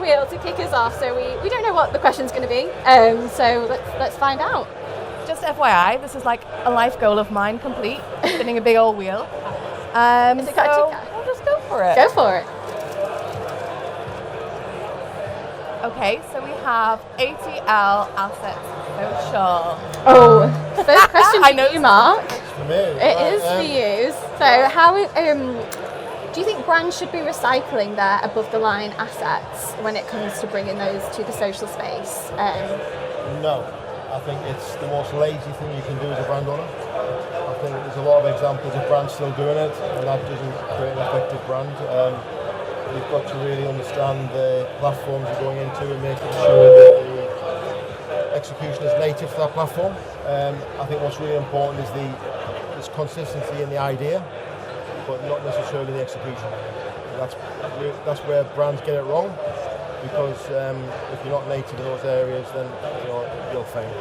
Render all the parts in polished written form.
wheel to kick us off. So we don't know what the question's going to be. So let's find out. Just FYI, this is like a life goal of mine complete, spinning a big old wheel. Is it So we'll just go for it. Go for it. Okay, so we have ATL Assets Social. Oh, first question I for know you, Mark. For me. It is for you. So how do you think brands should be recycling their above-the-line assets when it comes to bringing those to the social space? No. I think it's the most lazy thing you can do as a brand owner. I think there's a lot of examples of brands still doing it, and that doesn't create an effective brand. You've got to really understand the platforms you're going into and making sure that the execution is native to that platform. I think what's really important is there's consistency in the idea, but not necessarily the execution. That's where brands get it wrong, because if you're not native in those areas, then you'll fail.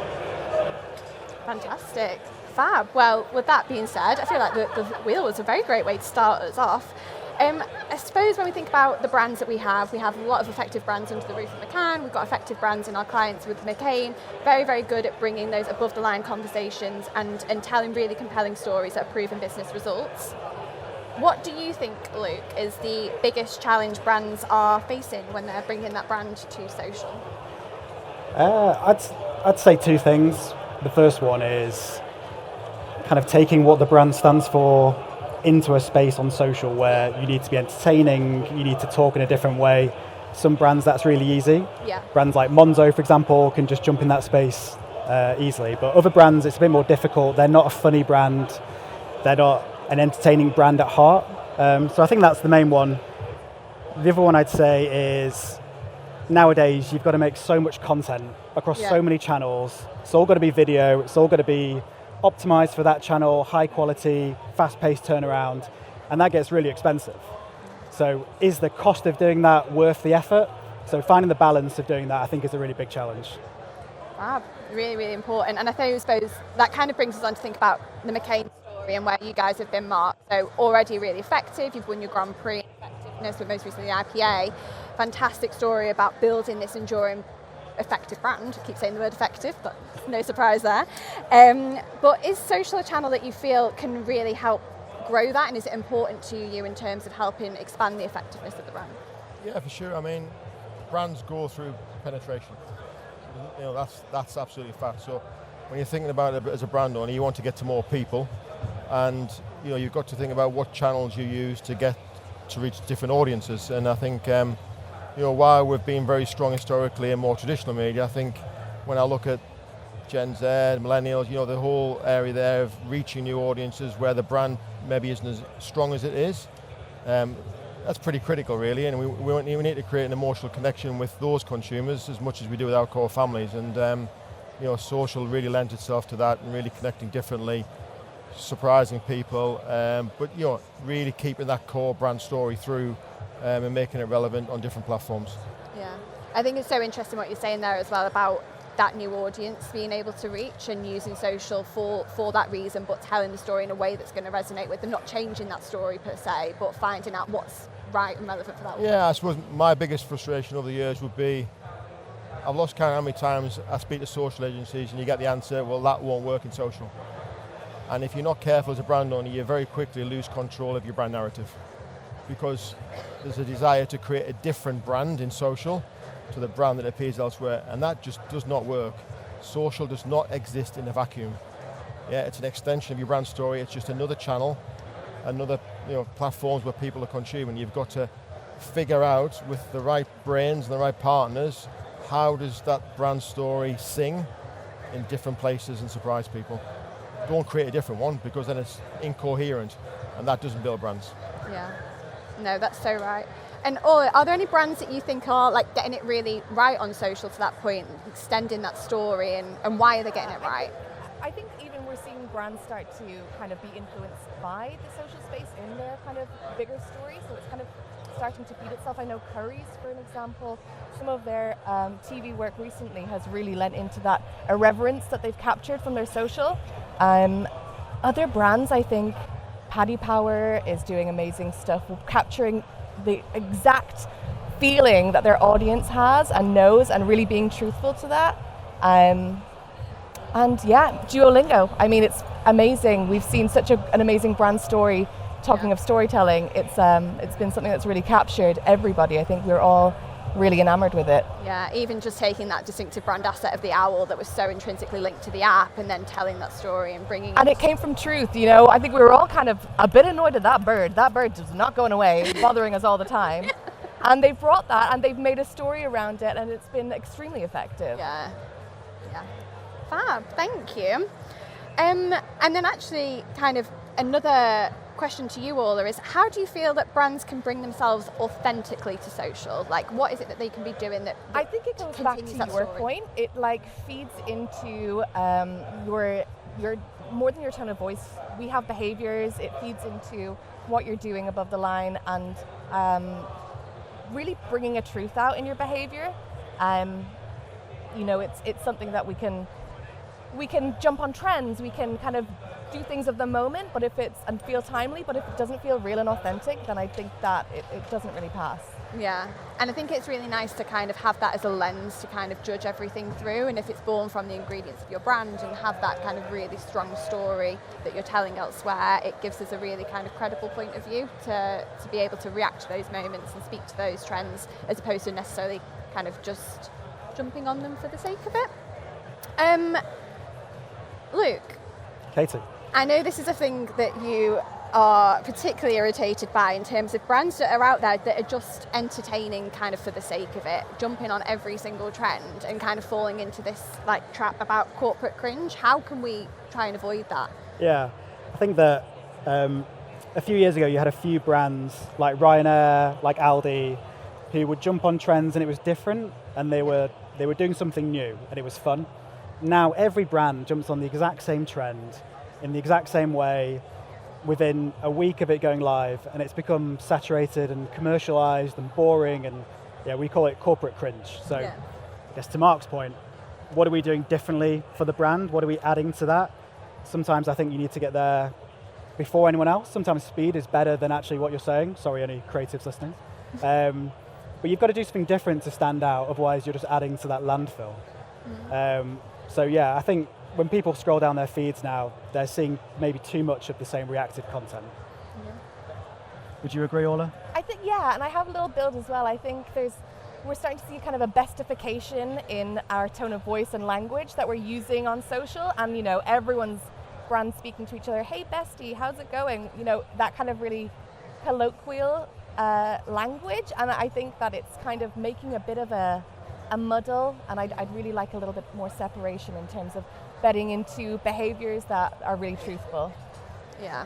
Fantastic. Fab. Well, with that being said, I feel like the wheel was a very great way to start us off. I suppose when we think about the brands that we have a lot of effective brands under the roof of McCann. We've got effective brands in our clients with McCain. Very, very good at bringing those above the line conversations and telling really compelling stories that have proven business results. What do you think, Luke, is the biggest challenge brands are facing when they're bringing that brand to social? I'd say two things. The first one is kind of taking what the brand stands for into a space on social where you need to be entertaining, you need to talk in a different way. Some brands that's really easy. Yeah. Brands like Monzo, for example, can just jump in that space easily. But other brands, it's a bit more difficult. They're not a funny brand. They're not an entertaining brand at heart. So I think that's the main one. The other one I'd say is nowadays you've got to make so much content across so many channels. It's all got to be video. It's all got to be optimized for that channel, high quality, fast-paced turnaround, and that gets really expensive. So is the cost of doing that worth the effort? So finding the balance of doing that, I think, is a really big challenge. Wow, really, really important. And I suppose that kind of brings us on to think about the McCain story and where you guys have been, Mark. So already really effective. You've won your Grand Prix in effectiveness, but most recently the IPA. Fantastic story about building this enduring effective brand. I keep saying the word effective, but no surprise there. But is social a channel that you feel can really help grow that, and is it important to you in terms of helping expand the effectiveness of the brand? Yeah, for sure. I mean, brands go through penetration. That's absolutely a fact. So when you're thinking about it as a brand owner, you want to get to more people, and you've got to think about what channels you use to reach different audiences. And I think while we've been very strong historically in more traditional media, I think when I look at Gen Z, millennials, the whole area there of reaching new audiences where the brand maybe isn't as strong as it is, that's pretty critical, really. And we need to create an emotional connection with those consumers as much as we do with our core families. And social really lends itself to that, and really connecting differently, surprising people, but really keeping that core brand story through. And making it relevant on different platforms. Yeah, I think it's so interesting what you're saying there as well about that new audience being able to reach and using social for that reason, but telling the story in a way that's going to resonate with them, not changing that story per se, but finding out what's right and relevant for that audience. Yeah, I suppose my biggest frustration over the years would be I've lost count how many times I speak to social agencies and you get the answer, well, that won't work in social. And if you're not careful as a brand owner, you very quickly lose control of your brand narrative, because there's a desire to create a different brand in social to the brand that appears elsewhere, and that just does not work. Social does not exist in a vacuum. Yeah, it's an extension of your brand story. It's just another channel, another platforms where people are consuming. You've got to figure out with the right brains and the right partners, how does that brand story sing in different places and surprise people. Don't create a different one, because then it's incoherent, and that doesn't build brands. Yeah. No, that's so right. And are there any brands that you think are like getting it really right on social to that point, extending that story, and why are they getting it right? I think even we're seeing brands start to kind of be influenced by the social space in their kind of bigger story, so it's kind of starting to feed itself. I know Currys, for an example, some of their TV work recently has really lent into that irreverence that they've captured from their social. Other brands, I think, Paddy Power is doing amazing stuff, capturing the exact feeling that their audience has and knows, and really being truthful to that. And yeah, Duolingo, I mean, it's amazing. We've seen such an amazing brand story. Talking of storytelling, it's been something that's really captured everybody. I think we're all really enamored with it. Yeah, even just taking that distinctive brand asset of the owl that was so intrinsically linked to the app, and then telling that story and bringing And it came from truth, you know. I think we were all kind of a bit annoyed at that bird. That bird is not going away, bothering us all the time. And they've brought that, and they've made a story around it, and it's been extremely effective. Yeah. Fab, thank you. And then actually, kind of another question to you, Orla, is how do you feel that brands can bring themselves authentically to social? Like, what is it that they can be doing that I think it goes back to your point. It like feeds into your more than your tone of voice. We have behaviors. It feeds into what you're doing above the line, and really bringing a truth out in your behavior. You know, it's something that we can jump on trends. We can kind of do things of the moment, but if it's and feel timely, but if it doesn't feel real and authentic, then I think that it doesn't really pass. Yeah, and I think it's really nice to kind of have that as a lens to kind of judge everything through, and if it's born from the ingredients of your brand and have that kind of really strong story that you're telling elsewhere, it gives us a really kind of credible point of view to be able to react to those moments and speak to those trends, as opposed to necessarily kind of just jumping on them for the sake of it. Luke. Katie. I know this is a thing that you are particularly irritated by in terms of brands that are out there that are just entertaining kind of for the sake of it, jumping on every single trend and kind of falling into this like trap about corporate cringe. How can we try and avoid that? Yeah, I think that a few years ago you had a few brands like Ryanair, like Aldi, who would jump on trends and it was different, and they were doing something new and it was fun. Now every brand jumps on the exact same trend in the exact same way within a week of it going live, and it's become saturated and commercialized and boring, and yeah, we call it corporate cringe. So I guess to Mark's point, what are we doing differently for the brand? What are we adding to that? Sometimes I think you need to get there before anyone else. Sometimes speed is better than actually what you're saying. Sorry, any creatives listening. But you've got to do something different to stand out, otherwise you're just adding to that landfill. So yeah, I think when people scroll down their feeds now, they're seeing maybe too much of the same reactive content. Would you agree, Orla? I think, yeah, and I have a little build as well. I think we're starting to see kind of a bestification in our tone of voice and language that we're using on social, and you know, everyone's brand speaking to each other, hey bestie, how's it going? You know, that kind of really colloquial language, and I think that it's kind of making a bit of a muddle, and I'd really like a little bit more separation in terms of bedding into behaviors that are really truthful. Yeah,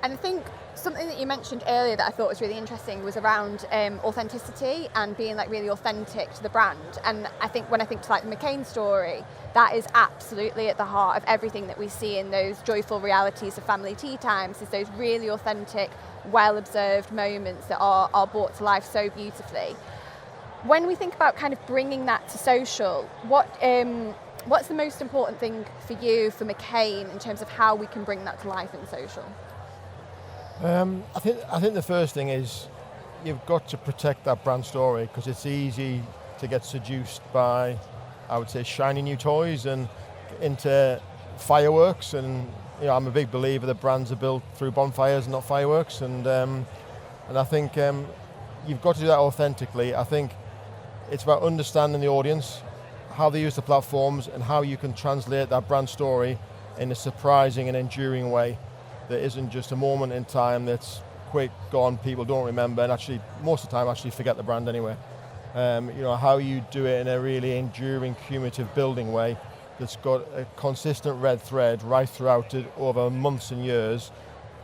and I think something that you mentioned earlier that I thought was really interesting was around authenticity and being like really authentic to the brand. And I think when I think to like the McCain story, that is absolutely at the heart of everything that we see in those joyful realities of family tea times, is those really authentic, well-observed moments that are brought to life so beautifully. When we think about kind of bringing that to social, what's the most important thing for you, for McCain, in terms of how we can bring that to life in social? I think the first thing is you've got to protect that brand story, because it's easy to get seduced by, I would say, shiny new toys and into fireworks. And you know, I'm a big believer that brands are built through bonfires and not fireworks. And I think you've got to do that authentically. I think it's about understanding the audience, how they use the platforms, and how you can translate that brand story in a surprising and enduring way that isn't just a moment in time that's quick, gone, people don't remember, and actually most of the time actually forget the brand anyway. You know, how you do it in a really enduring, cumulative building way that's got a consistent red thread right throughout it over months and years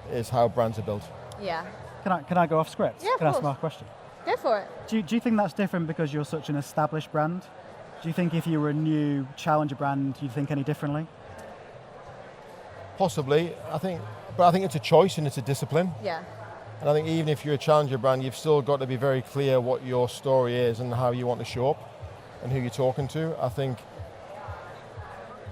is how brands are built. Yeah. Can I go off script? Yeah, Can I ask Mark a question? Go for it. Do you think that's different because you're such an established brand? Do you think if you were a new challenger brand, you'd think any differently? Possibly, but I think it's a choice and it's a discipline. Yeah. And I think even if you're a challenger brand, you've still got to be very clear what your story is and how you want to show up and who you're talking to. I think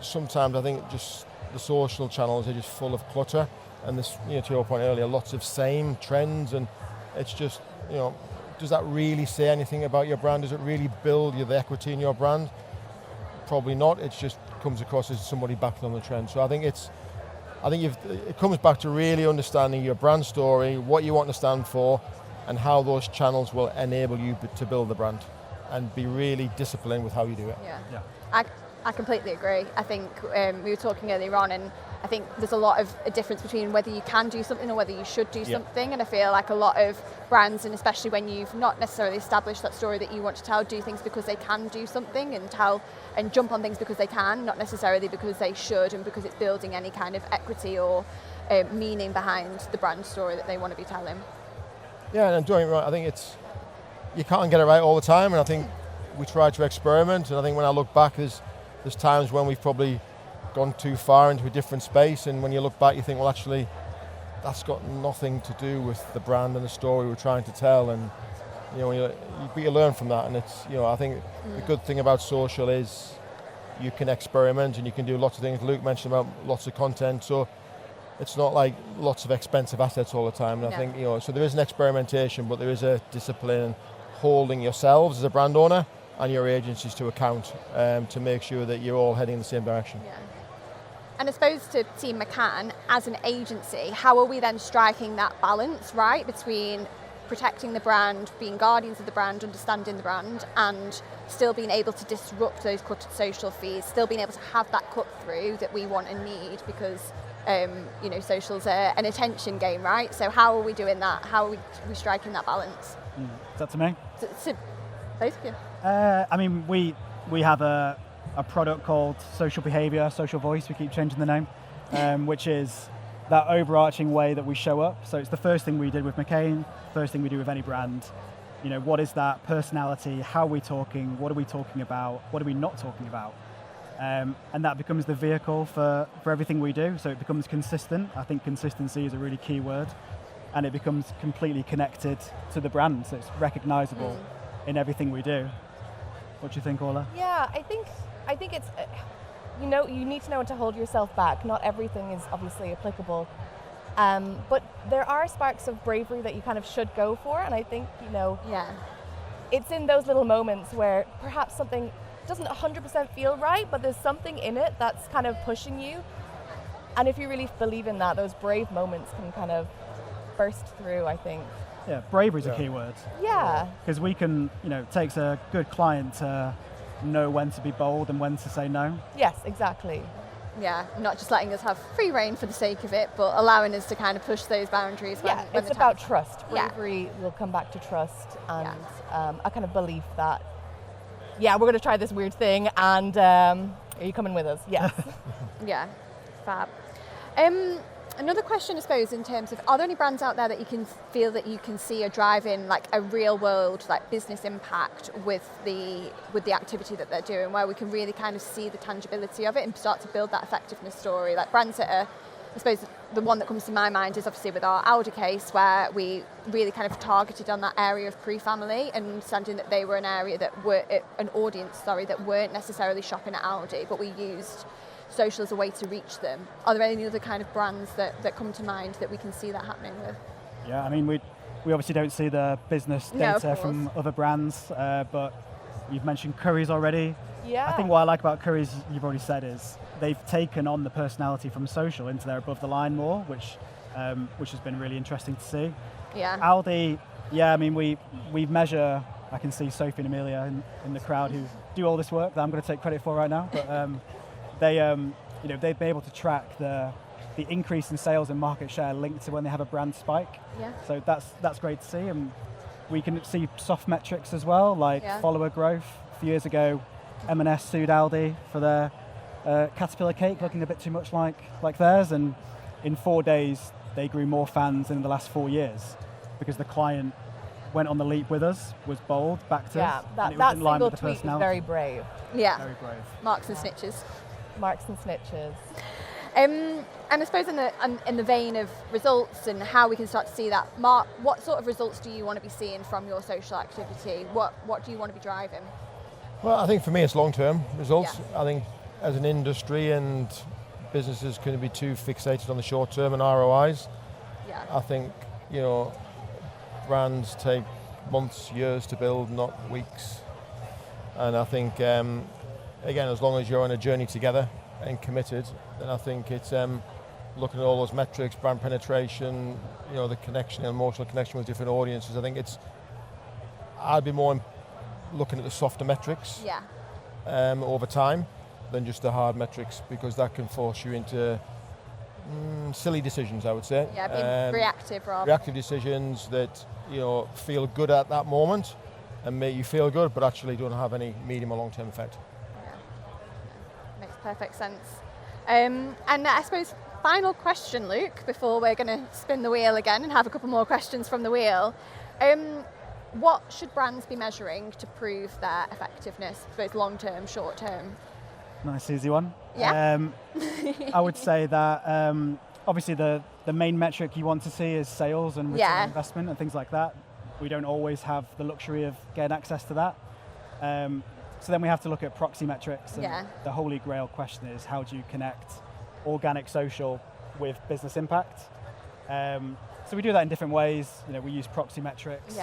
sometimes just the social channels are just full of clutter, and this, you know, to your point earlier, lots of same trends, and it's just, you know, does that really say anything about your brand? Does it really build the equity in your brand? Probably not. It just comes across as somebody backing on the trend. So I think it comes back to really understanding your brand story, what you want to stand for, and how those channels will enable you to build the brand, and be really disciplined with how you do it. Yeah. I completely agree. I think we were talking earlier on, and I think there's a lot of a difference between whether you can do something or whether you should do something. And I feel like a lot of brands, and especially when you've not necessarily established that story that you want to tell, do things because they can do something and jump on things because they can, not necessarily because they should, and because it's building any kind of equity or meaning behind the brand story that they want to be telling. Yeah, and doing it right. I think you can't get it right all the time, and I think we try to experiment. And I think when I look back, there's times when we've probably gone too far into a different space, and when you look back, you think, well, actually, that's got nothing to do with the brand and the story we're trying to tell. And you learn from that. And it's, I think the good thing about social is you can experiment and you can do lots of things. Luke mentioned about lots of content, so it's not like lots of expensive assets all the time. And I think, so there is an experimentation, but there is a discipline in holding yourselves as a brand owner and your agencies to account, to make sure that you're all heading in the same direction. Yeah. And I suppose to Team McCann, as an agency, how are we then striking that balance, right, between protecting the brand, being guardians of the brand, understanding the brand, and still being able to disrupt those cluttered social feeds, still being able to have that cut through that we want and need, because social's an attention game, right? So how are we doing that? How are we striking that balance? Is that to me? To both of you. We have a product called Social Behaviour, Social Voice, we keep changing the name, which is that overarching way that we show up. So it's the first thing we did with McCain, first thing we do with any brand. What is that personality? How are we talking? What are we talking about? What are we not talking about? And that becomes the vehicle for everything we do. So it becomes consistent. I think consistency is a really key word. And it becomes completely connected to the brand. So it's recognisable in everything we do. What do you think, Orla? Yeah, I think it's, you need to know when to hold yourself back. Not everything is obviously applicable. But there are sparks of bravery that you kind of should go for. And I think, it's in those little moments where perhaps something doesn't 100% feel right, but there's something in it that's kind of pushing you. And if you really believe in that, those brave moments can kind of burst through, I think. Yeah, bravery is a key word. Yeah. Because we can, it takes a good client to know when to be bold and when to say no. Yes, exactly. Yeah, not just letting us have free reign for the sake of it, but allowing us to kind of push those boundaries. When it's about trust. Bravery will come back to trust and a kind of belief that, we're going to try this weird thing, and are you coming with us? Yes. Yeah, fab. Another question, I suppose, in terms of, are there any brands out there that you can feel that you can see are driving like a real world like business impact with the activity that they're doing, where we can really kind of see the tangibility of it and start to build that effectiveness story? Like brands that are, I suppose the one that comes to my mind is obviously with our Aldi case, where we really kind of targeted on that area of pre-family and understanding that they were an area that were an audience, that weren't necessarily shopping at Aldi, but we used social as a way to reach them. Are there any other kind of brands that come to mind that we can see that happening with? Yeah, we obviously don't see the business data from other brands, but you've mentioned Currys already. Yeah. I think what I like about Currys, you've already said, is they've taken on the personality from social into their above the line more, which has been really interesting to see. Yeah. Aldi, we measure. I can see Sophie and Amelia in the crowd who do all this work that I'm going to take credit for right now, but. They've been able to track the increase in sales and market share linked to when they have a brand spike. Yeah. So that's great to see, and we can see soft metrics as well, like follower growth. A few years ago, M&S sued Aldi for their caterpillar cake looking a bit too much like theirs, and in 4 days they grew more fans in the last 4 years because the client went on the leap with us, was bold, backed us, and it was in line with the personality. Was very brave. Yeah. Very brave. Marks and snitches. Marks and snitches. And I suppose in the vein of results and how we can start to see that, Mark, what sort of results do you want to be seeing from your social activity? What do you want to be driving? Well, I think for me it's long-term results. Yeah. I think as an industry and businesses can be too fixated on the short-term and ROIs. Yeah. I think, brands take months, years to build, not weeks. And I think, again, as long as you're on a journey together and committed, then I think it's looking at all those metrics, brand penetration, the connection, emotional connection with different audiences. I think I'd be more looking at the softer metrics over time than just the hard metrics, because that can force you into silly decisions, I would say. Yeah, being reactive rather. Reactive decisions that feel good at that moment and make you feel good, but actually don't have any medium or long-term effect. Yeah. Makes perfect sense. And I suppose final question, Luke, before we're going to spin the wheel again and have a couple more questions from the wheel. What should brands be measuring to prove their effectiveness, both long-term, short-term? Nice easy one. Yeah. I would say that obviously the main metric you want to see is sales and return on investment and things like that. We don't always have the luxury of getting access to that. So then we have to look at proxy metrics. And the holy grail question is, how do you connect organic social with business impact? So we do that in different ways. We use proxy metrics.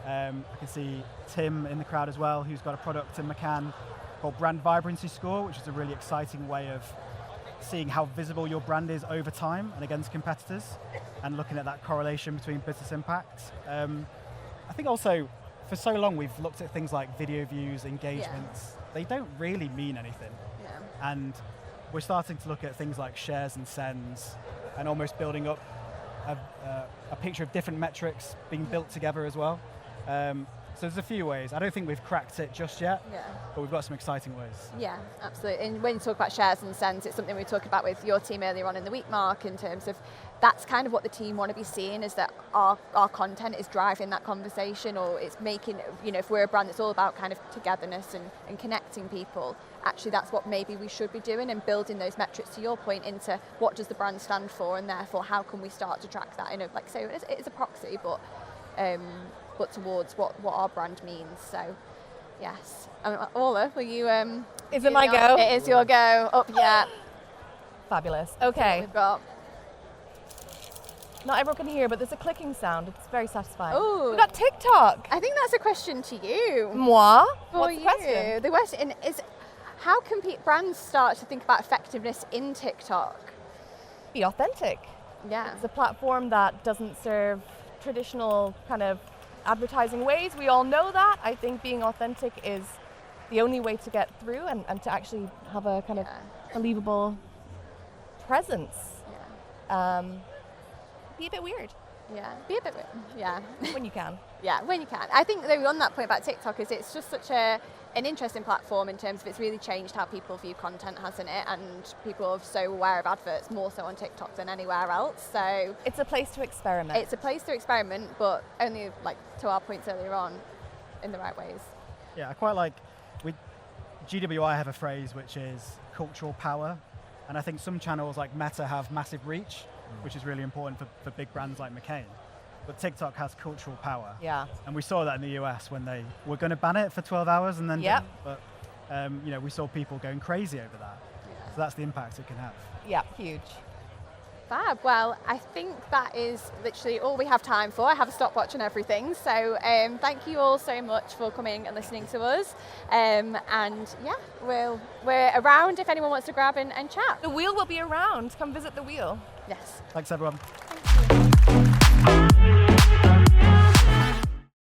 I can see Tim in the crowd as well, who's got a product in McCann called Brand Vibrancy Score, which is a really exciting way of seeing how visible your brand is over time and against competitors, and looking at that correlation between business impact. I think also, for so long we've looked at things like video views, engagements. They don't really mean anything. And we're starting to look at things like shares and sends, and almost building up a picture of different metrics being built together as well. So there's a few ways. I don't think we've cracked it just yet, but we've got some exciting ways. Yeah, absolutely. And when you talk about shares and sends, it's something we talked about with your team earlier on in the week, Mark, in terms of that's kind of what the team want to be seeing, is that our content is driving that conversation, or it's making, if we're a brand that's all about kind of togetherness and connecting people, actually that's what maybe we should be doing, and building those metrics, to your point, into what does the brand stand for, and therefore how can we start to track that, like I say, it's a proxy, but towards what our brand means. So yes. Orla, will you is it my go? It is your go. Up, yeah. Fabulous. Okay. We've got, not everyone can hear, but there's a clicking sound. It's very satisfying. Ooh. We've got TikTok. I think that's a question to you. Moi? For you. The question is, how can brands start to think about effectiveness in TikTok? Be authentic. Yeah. It's a platform that doesn't serve traditional kind of advertising ways. We all know that. I think being authentic is the only way to get through and to actually have a kind of believable presence. Be a bit weird. Yeah, be a bit weird. Yeah. When you can. Yeah, when you can. I think though, on that point about TikTok, is it's just such an interesting platform in terms of it's really changed how people view content, hasn't it? And people are so aware of adverts, more so on TikTok than anywhere else. So it's a place to experiment. It's a place to experiment, but only, like to our points earlier on, in the right ways. Yeah, I quite like, with GWI have a phrase which is cultural power, and I think some channels like Meta have massive reach, which is really important for big brands like McCain. But TikTok has cultural power. Yeah. And we saw that in the US when they were going to ban it for 12 hours and then didn't. But we saw people going crazy over that. So that's the impact it can have. Yeah, huge. Fab. Well, I think that is literally all we have time for. I have a stopwatch and everything. So thank you all so much for coming and listening to us. And yeah, we're around if anyone wants to grab and chat. The wheel will be around. Come visit the wheel. Yes. Thanks, everyone.